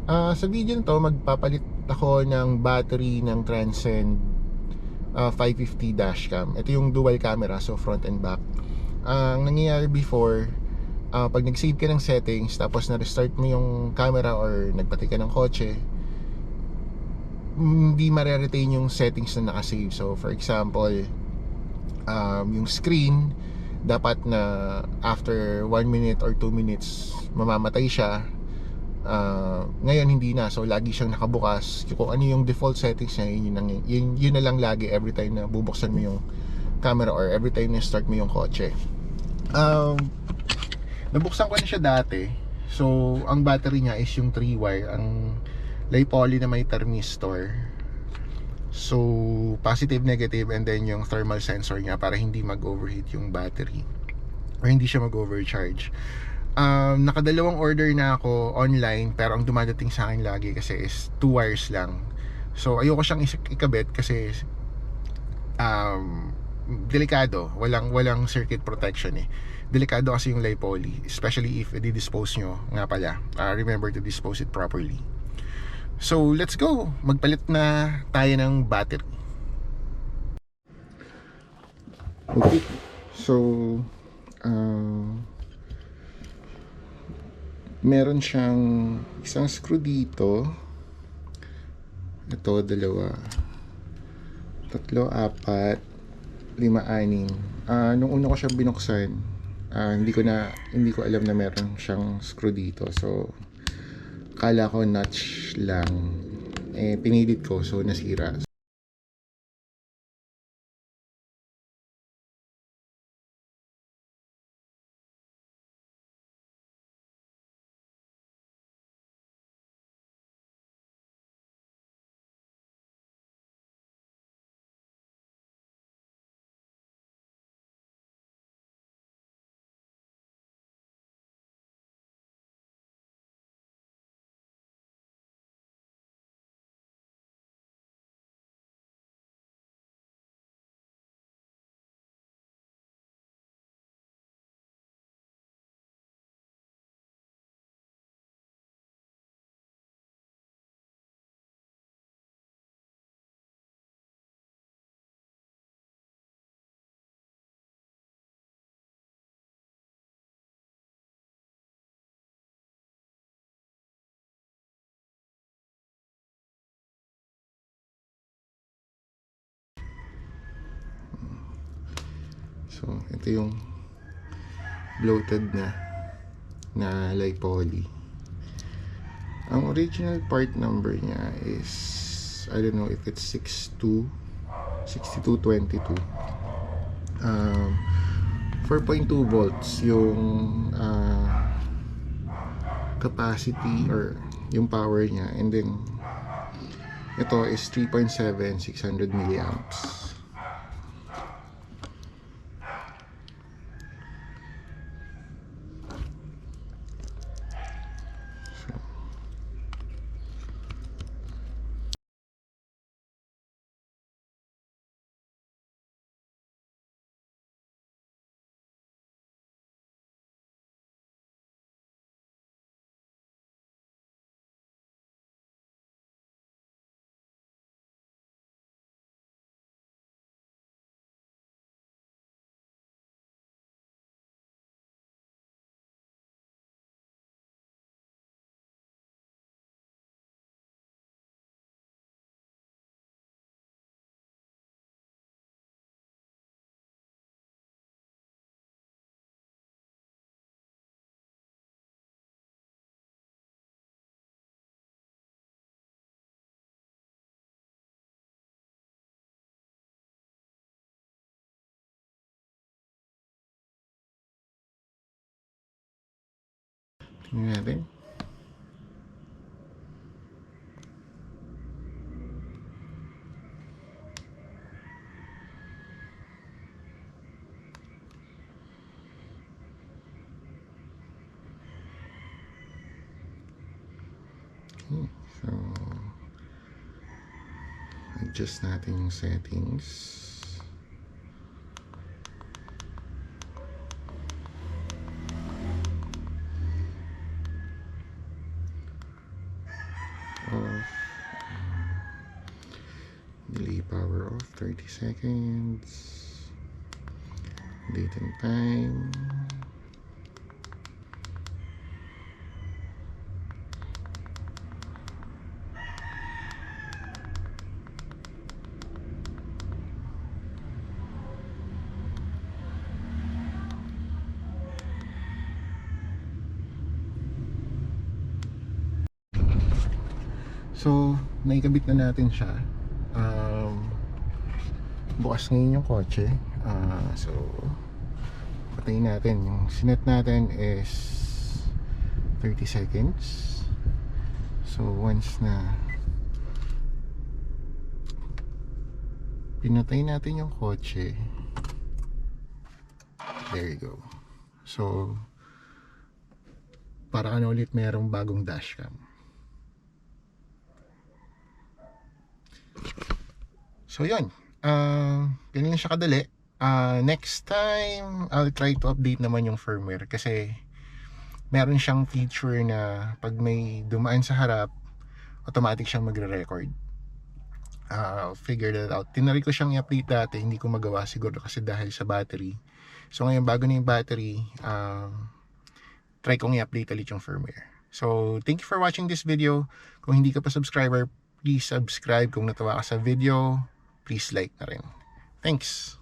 Sa video nito, magpapalit ako ng battery ng Transcend 550 dashcam. Ito yung dual camera, so front and back. Ang nangyayari before, pag nag-save ka ng settings tapos na-restart mo yung camera or nagpati ka ng kotse, hindi mare-retain yung settings na nakasave. So for example, yung screen dapat na after 1 minute or 2 minutes mamamatay siya. Ngayon hindi na, so lagi siyang nakabukas. Kung ano yung default settings niya, yun na lang lagi every time na bubuksan mo yung camera or every time na start mo yung kotse. Nabuksan ko na siya dati. So ang battery niya is yung 3 wire, ang Li-Poly na may thermistor. So positive, negative, and then yung thermal sensor niya para hindi mag-overheat yung battery or hindi siya mag-overcharge. Nakadalawang order na ako online, pero ang dumadating sa akin lagi kasi is 2 wires lang. So ayoko siyang ikabit kasi delikado, walang circuit protection eh. Delikado kasi yung Li-Poly, especially if i-dispose nyo nga pala. Remember to dispose it properly. So let's go, magpalit na tayo ng battery. Okay, so meron siyang isang screw dito, ito dalawa, tatlo, apat, lima, anim. Nung una ko siyang binuksan, hindi ko alam na meron siyang screw dito. So kala ko notch lang, pinilit ko, so nasira. So ito yung bloated na Li-Poly. Ang original part number niya is, I don't know if it's 6222. 4.2 volts yung capacity or yung power niya, and then ito is 3.7, 600 milliamps. Tingnan natin. Okay, so adjust natin yung settings. off. Delay power off, 30 seconds. Date and time. So, naikabit na natin siya. Bukas ngayon yung kotse. So, patayin natin. Yung sinet natin is 30 seconds. So, once na pinatay natin yung kotse, there you go. So, para ka na ulit mayroong bagong dashcam. So, yun. Ganun lang siya kadali. Next time, I'll try to update naman yung firmware kasi meron siyang feature na pag may dumaan sa harap, automatic siyang magre-record. Figure that out. Tinry ko siyang i-update dati, hindi ko magawa siguro kasi dahil sa battery. So ngayon, bago na yung battery, try kong i-update ulit yung firmware. So, thank you for watching this video. Kung hindi ka pa subscriber, please subscribe. Kung natawa ka sa video, please like na rin. Thanks!